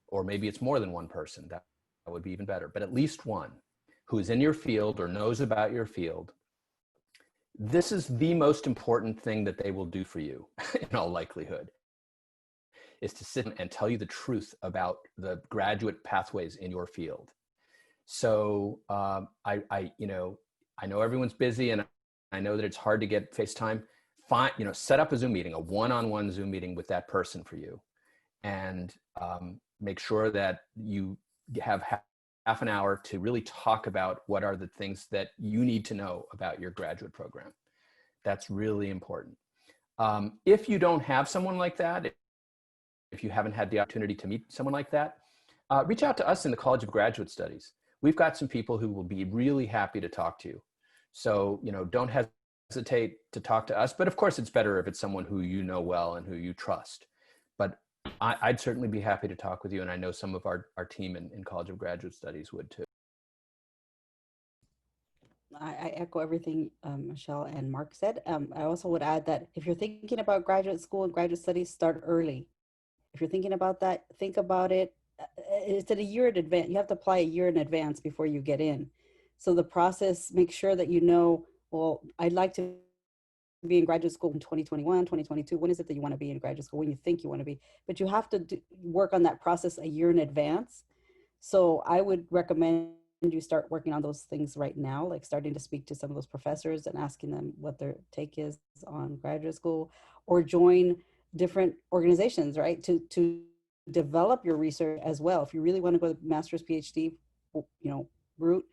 Or maybe it's more than one person. That would be even better, but at least one who is in your field or knows about your field. This is the most important thing that they will do for you in all likelihood, is to sit and tell you the truth about the graduate pathways in your field. So I know everyone's busy, and I know that it's hard to get FaceTime. Set up a Zoom meeting, a one-on-one Zoom meeting with that person for you, and make sure that you have half an hour to really talk about what are the things that you need to know about your graduate program. That's really important. If you don't have someone like that, if you haven't had the opportunity to meet someone like that, reach out to us in the College of Graduate Studies. We've got some people who will be really happy to talk to you. So, don't hesitate to talk to us. But of course, it's better if it's someone who you know well and who you trust. But I'd certainly be happy to talk with you. And I know some of our team in College of Graduate Studies would too. I echo everything Michelle and Mark said. I also would add that if you're thinking about graduate school and graduate studies, start early. If you're thinking about that, think about it. It's at a year in advance. You have to apply a year in advance before you get in. So the process, make sure that well, I'd like to be in graduate school in 2021, 2022? When is it that you want to be in graduate school? When you think you want to be, but you have to work on that process a year in advance. So I would recommend you start working on those things right now, like starting to speak to some of those professors and asking them what their take is on graduate school, or join different organizations, right? To develop your research as well. If you really want to go the master's, PhD, route,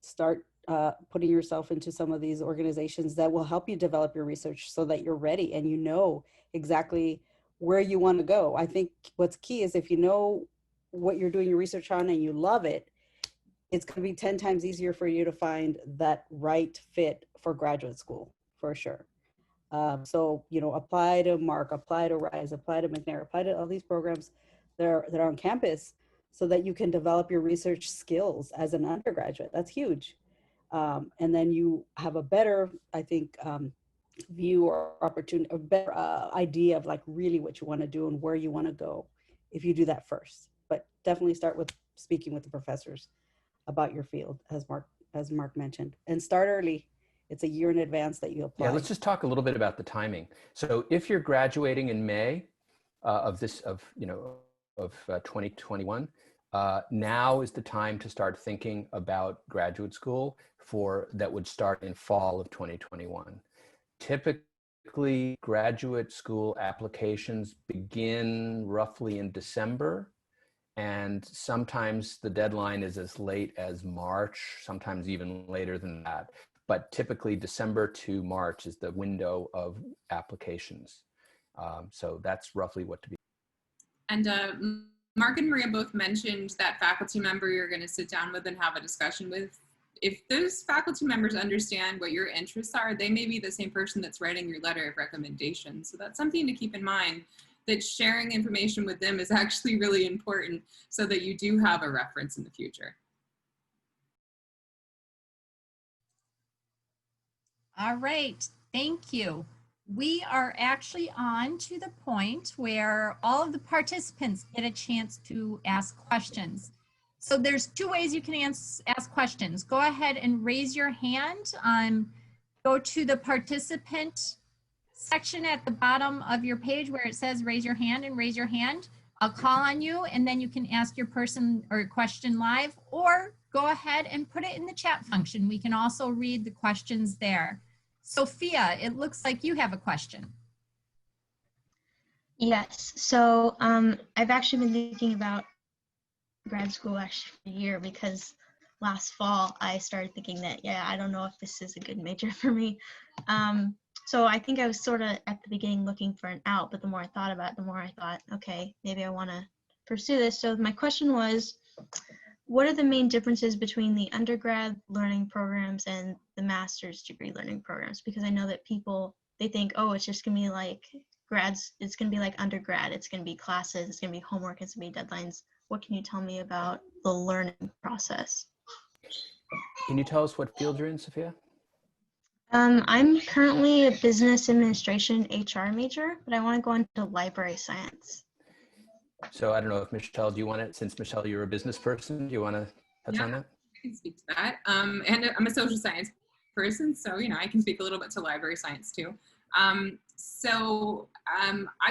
start putting yourself into some of these organizations that will help you develop your research so that you're ready and you know exactly where you want to go. I think what's key is if you know what you're doing your research on and you love it, it's going to be 10 times easier for you to find that right fit for graduate school, for sure. So, apply to Mark, apply to Rise, apply to McNair, apply to all these programs that are on campus so that you can develop your research skills as an undergraduate. That's huge. And then you have a better, I think, view or opportunity, a better idea of like really what you want to do and where you want to go if you do that first. But definitely start with speaking with the professors about your field, as Mark mentioned, and start early. It's a year in advance that you apply. Yeah, let's just talk a little bit about the timing. So if you're graduating in May of 2021, now is the time to start thinking about graduate school that would start in fall of 2021. Typically, graduate school applications begin roughly in December, and sometimes the deadline is as late as March, sometimes even later than that. But typically December to March is the window of applications. So that's roughly what to be. And Mark and Maria both mentioned that faculty member you're going to sit down with and have a discussion with. If those faculty members understand what your interests are, they may be the same person that's writing your letter of recommendation. So that's something to keep in mind, that sharing information with them is actually really important so that you do have a reference in the future. All right, thank you. We are actually on to the point where all of the participants get a chance to ask questions. So there's two ways you can ask questions. Go ahead and raise your hand. Go to the participant section at the bottom of your page where it says raise your hand, and raise your hand. I'll call on you and then you can ask your person or question live, or go ahead and put it in the chat function. We can also read the questions there. Sophia, it looks like you have a question. Yes, so I've actually been thinking about grad school actually for a year, because last fall I started thinking that, I don't know if this is a good major for me. So I think I was sort of at the beginning looking for an out, but the more I thought about it, the more I thought, okay, maybe I want to pursue this. So my question was, what are the main differences between the undergrad learning programs and the master's degree learning programs? Because I know that people, they think, oh, it's just gonna be like it's gonna be like undergrad, it's gonna be classes, it's gonna be homework, it's gonna be deadlines. What can you tell me about the learning process? Can you tell us what field you're in, Sophia? I'm currently a business administration HR major, but I want to go into library science. So I don't know if Michelle, do you want to, since Michelle, you're a business person, do you want to touch on that? I can speak to that. And I'm a social science person, so I can speak a little bit to library science too. I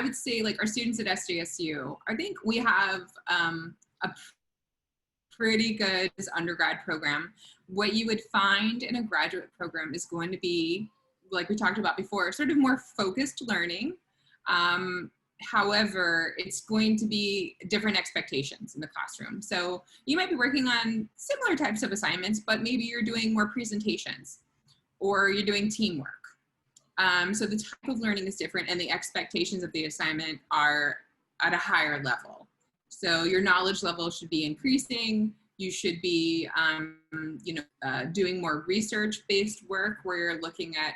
would say, like, our students at SJSU, I think we have a pretty good undergrad program. What you would find in a graduate program is going to be, like we talked about before, sort of more focused learning. However, it's going to be different expectations in the classroom. So you might be working on similar types of assignments, but maybe you're doing more presentations or you're doing teamwork. So the type of learning is different and the expectations of the assignment are at a higher level. So your knowledge level should be increasing. You should be, doing more research-based work where you're looking at,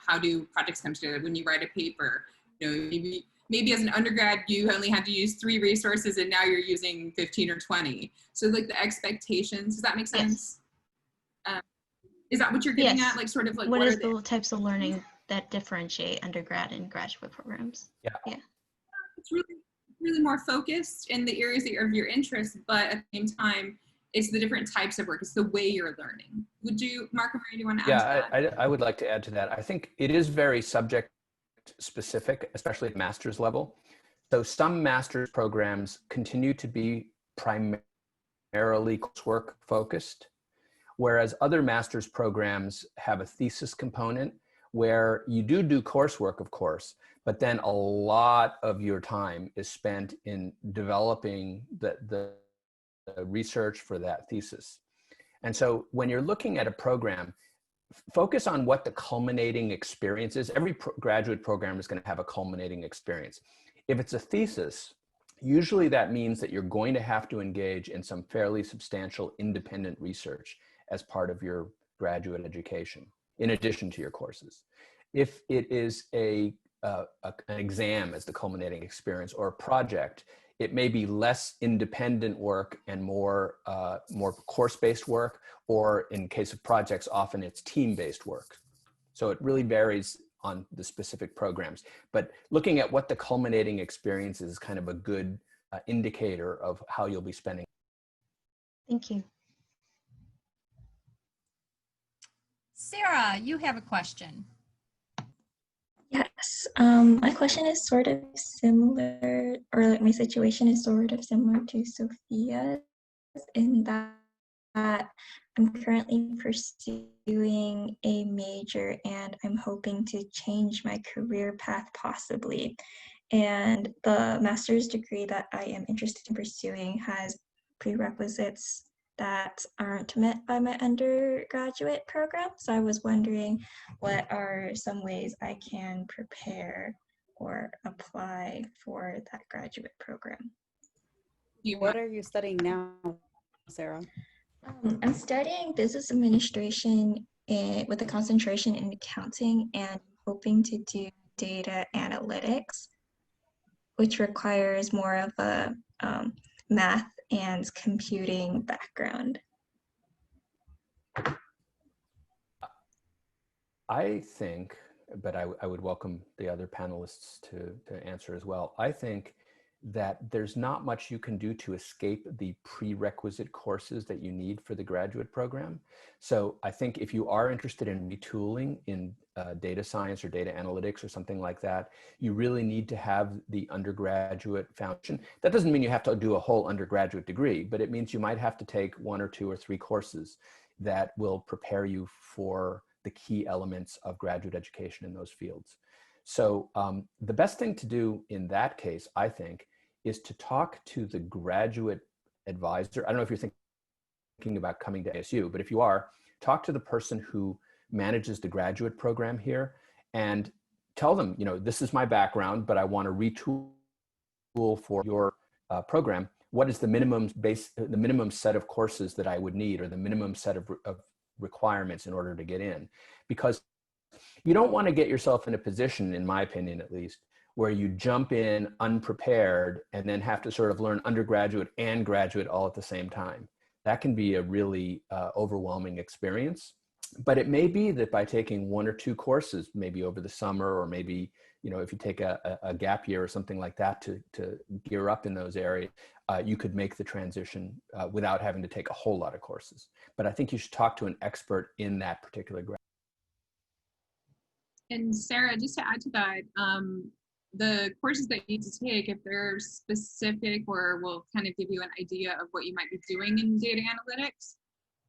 how do projects come together when you write a paper. Maybe as an undergrad, you only had to use 3 resources and now you're using 15 or 20. So like the expectations, does that make sense? Yes. Is that what you're getting at? Like sort of like what is the types of learning that differentiate undergrad and graduate programs? Yeah. It's really more focused in the areas of your interest, but at the same time, It's the different types of work. It's the way you're learning. Would you, Mark or Mary, do you want to add to that? I would like to add to that. I think it is very subject specific, especially at master's level. So some master's programs continue to be primarily coursework focused, whereas other master's programs have a thesis component where you do coursework, of course, but then a lot of your time is spent in developing the research for that thesis. And so when you're looking at a program, focus on what the culminating experience is. Every graduate program is going to have a culminating experience. If it's a thesis, usually that means that you're going to have to engage in some fairly substantial independent research as part of your graduate education, in addition to your courses. If it is an exam as the culminating experience or a project, it may be less independent work and more course-based work, or in case of projects, often it's team-based work. So it really varies on the specific programs. But looking at what the culminating experience is kind of a good indicator of how you'll be spending. Thank you. Sarah, you have a question. Yes, my question is sort of similar, or like my situation is sort of similar to Sophia's, in that I'm currently pursuing a major and I'm hoping to change my career path possibly. And the master's degree that I am interested in pursuing has prerequisites that aren't met by my undergraduate program. So I was wondering, what are some ways I can prepare or apply for that graduate program? What are you studying now, Sarah? I'm studying business administration with a concentration in accounting, and hoping to do data analytics, which requires more of a math and computing background. I think, but I would welcome the other panelists to answer as well. I think that there's not much you can do to escape the prerequisite courses that you need for the graduate program. So I think if you are interested in retooling in data science or data analytics or something like that, you really need to have the undergraduate foundation. That doesn't mean you have to do a whole undergraduate degree, but it means you might have to take 1 or 2 or 3 courses that will prepare you for the key elements of graduate education in those fields. So the best thing to do in that case, I think, is to talk to the graduate advisor. I don't know if you're thinking about coming to ASU, but if you are, talk to the person who manages the graduate program here and tell them, you know, this is my background, but I want to retool for your program. What is the minimum set of courses that I would need, or the minimum set of requirements in order to get in? Because you don't want to get yourself in a position, in my opinion at least, where you jump in unprepared and then have to sort of learn undergraduate and graduate all at the same time. That can be a really overwhelming experience. But it may be that by taking 1 or 2 courses, maybe over the summer, or maybe, you know, if you take a gap year or something like that to gear up in those areas, you could make the transition without having to take a whole lot of courses. But I think you should talk to an expert in that particular grade. And Sarah, just to add to that, the courses that you need to take, if they're specific or will kind of give you an idea of what you might be doing in data analytics,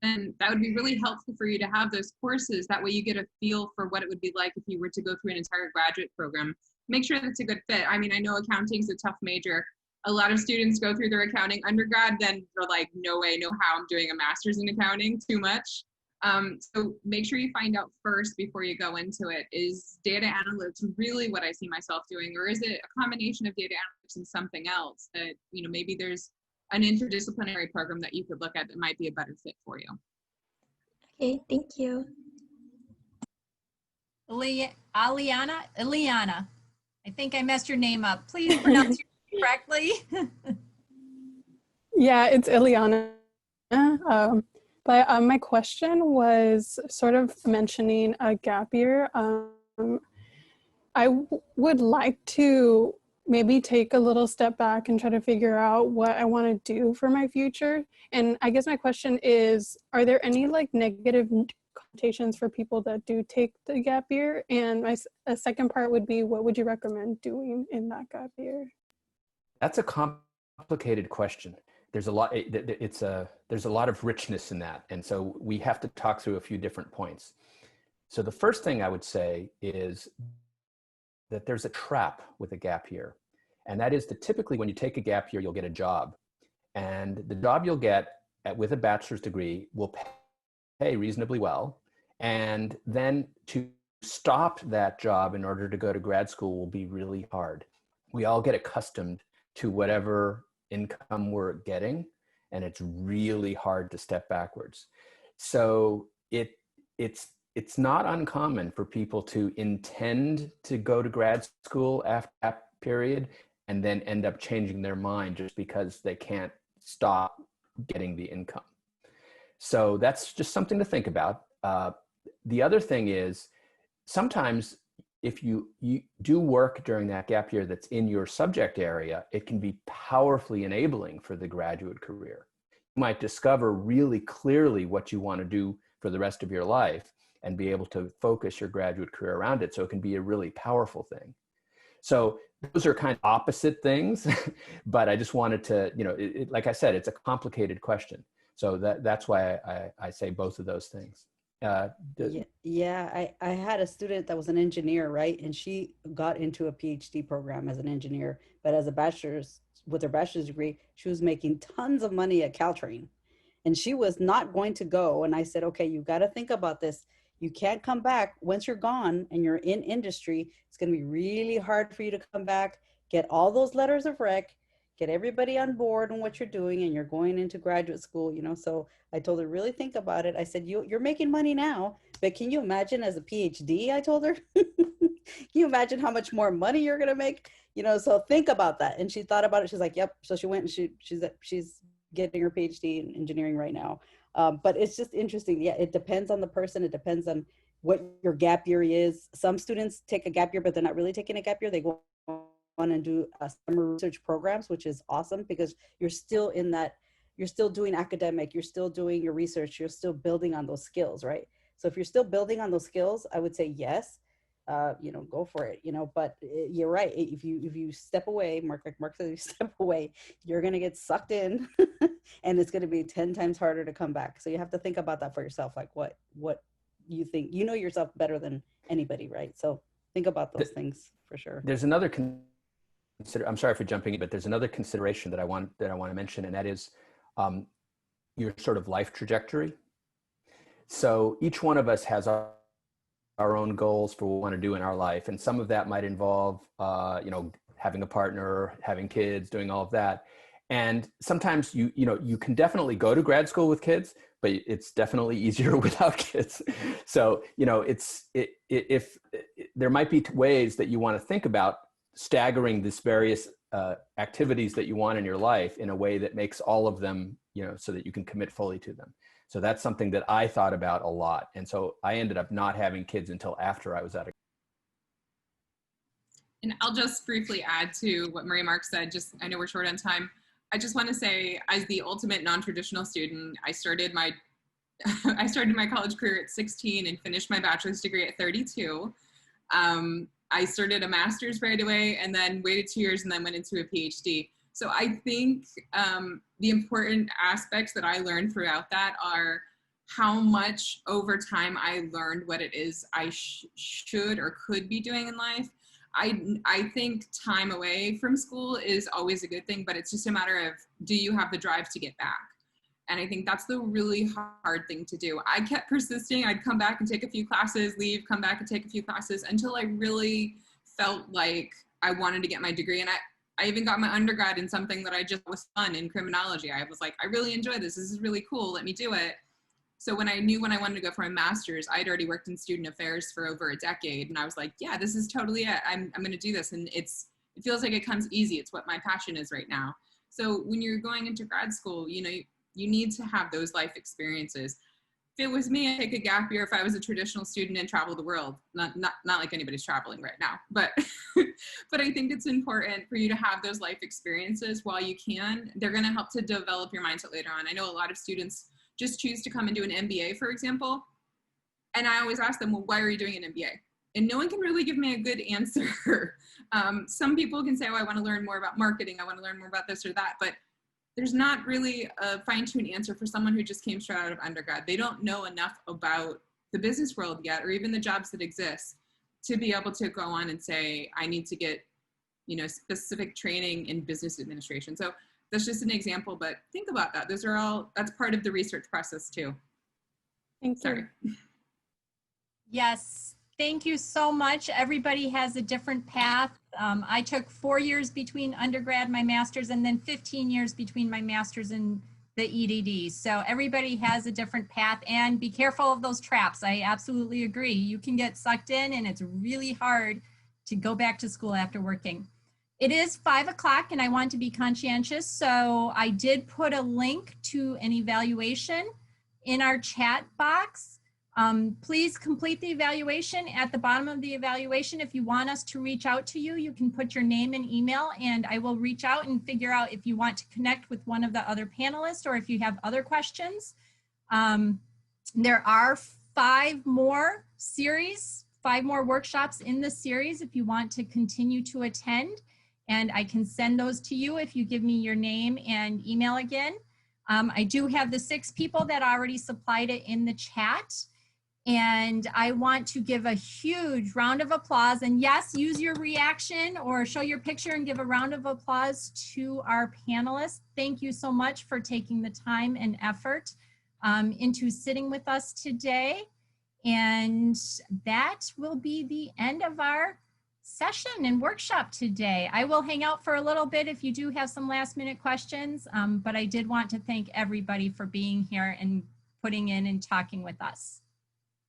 then that would be really helpful for you to have those courses. That way you get a feel for what it would be like if you were to go through an entire graduate program. Make sure that's a good fit. I mean, I know accounting is a tough major. A lot of students go through their accounting undergrad, then they're like, no way, no how, I'm doing a master's in accounting, too much. So make sure you find out first before you go into it, is data analytics really what I see myself doing, or is it a combination of data analytics and something else that, you know, maybe there's an interdisciplinary program that you could look at that might be a better fit for you. Okay, thank you. Ileana, I think I messed your name up. Please pronounce your name correctly. Yeah, it's Ileana. But my question was sort of mentioning a gap year. I would like to maybe take a little step back and try to figure out what I want to do for my future. And I guess my question is, are there any like negative connotations for people that do take the gap year? And a second part would be, what would you recommend doing in that gap year? That's a complicated question. There's a lot, there's a lot of richness in that. And so we have to talk through a few different points. So the first thing I would say is that there's a trap with a gap year. And that is that typically when you take a gap year, you'll get a job. And the job you'll get with a bachelor's degree will pay reasonably well. And then to stop that job in order to go to grad school will be really hard. We all get accustomed to whatever income we're getting, and it's really hard to step backwards. So it's not uncommon for people to intend to go to grad school after that period and then end up changing their mind just because they can't stop getting the income. So that's just something to think about. The other thing is, sometimes if you do work during that gap year that's in your subject area, it can be powerfully enabling for the graduate career. You might discover really clearly what you want to do for the rest of your life and be able to focus your graduate career around it. So it can be a really powerful thing. So those are kind of opposite things, but I just wanted to, like I said, it's a complicated question. So that's why I say both of those things. I had a student that was an engineer, right? And she got into a PhD program as an engineer, but as with her bachelor's degree, she was making tons of money at Caltrain. And she was not going to go. And I said, okay, you got to think about this. You can't come back. Once you're gone and you're in industry, it's going to be really hard for you to come back, get all those letters of rec, get everybody on board on what you're doing, and you're going into graduate school, So I told her, really think about it. I said, you're making money now, but can you imagine as a PhD? I told her, can you imagine how much more money you're going to make? So think about that. And she thought about it. She's like, yep. So she went and she's getting her PhD in engineering right now. But it's just interesting. Yeah, it depends on the person. It depends on what your gap year is. Some students take a gap year, but they're not really taking a gap year. They go on and do summer research programs, which is awesome because you're still doing academic, you're still doing your research, you're still building on those skills, right? So if you're still building on those skills, I would say yes, go for it, but you're right. If you step away, like Mark said, you step away, you're going to get sucked in and it's going to be 10 times harder to come back. So you have to think about that for yourself. Like what you think, yourself better than anybody, right? So think about those things for sure. There's another I'm sorry for jumping in, but there's another consideration that I want to mention, and that is your sort of life trajectory. So each one of us has our own goals for what we want to do in our life, and some of that might involve, having a partner, having kids, doing all of that. And sometimes you can definitely go to grad school with kids, but it's definitely easier without kids. So if there might be ways that you want to think about staggering these various activities that you want in your life in a way that makes all of them, so that you can commit fully to them. So that's something that I thought about a lot. And so I ended up not having kids until after I was out of. And I'll just briefly add to what Maria Mark said, I know we're short on time. I just want to say, as the ultimate non-traditional student, I started my college career at 16 and finished my bachelor's degree at 32. I started a master's right away and then waited 2 years and then went into a PhD. So I think the important aspects that I learned throughout that are how much over time I learned what it is I should or could be doing in life. I think time away from school is always a good thing, but it's just a matter of, do you have the drive to get back? And I think that's the really hard thing to do. I kept persisting. I'd come back and take a few classes, leave, come back and take a few classes until I really felt like I wanted to get my degree. And I even got my undergrad in something that I just was fun in criminology. I was like, I really enjoy this. This is really cool. Let me do it. So when I knew when I wanted to go for my master's, I'd already worked in student affairs for over a decade. And I was like, yeah, this is totally it. I'm going to do this. And it feels like it comes easy. It's what my passion is right now. So when you're going into grad school, you need to have those life experiences. it was me, I'd take a gap year if I was a traditional student and travel the world. Not like anybody's traveling right now, but but I think it's important for you to have those life experiences while you can. They're going to help to develop your mindset later on. I know a lot of students just choose to come and do an MBA, for example. And I always ask them, well, why are you doing an MBA? And no one can really give me a good answer. Some people can say, oh, I want to learn more about marketing. I want to learn more about this or that. But there's not really a fine-tuned answer for someone who just came straight out of undergrad. They don't know enough about the business world yet, or even the jobs that exist, to be able to go on and say, I need to get, specific training in business administration. So that's just an example, but think about that. That's part of the research process too. Thank you. Sorry. Yes, thank you so much. Everybody has a different path. I took 4 years between undergrad, my master's, and then 15 years between my master's and the EDD. So everybody has a different path, and be careful of those traps. I absolutely agree. You can get sucked in, and it's really hard to go back to school after working. It is 5 o'clock, and I want to be conscientious. So I did put a link to an evaluation in our chat box. Please complete the evaluation. At the bottom of the evaluation, if you want us to reach out to you, you can put your name and email, and I will reach out and figure out if you want to connect with one of the other panelists or if you have other questions. There are 5 more workshops in the series if you want to continue to attend, and I can send those to you if you give me your name and email again. I do have the 6 people that already supplied it in the chat. And I want to give a huge round of applause. And yes, use your reaction or show your picture and give a round of applause to our panelists. Thank you so much for taking the time and effort into sitting with us today. And that will be the end of our session and workshop today. I will hang out for a little bit if you do have some last minute questions, but I did want to thank everybody for being here and putting in and talking with us.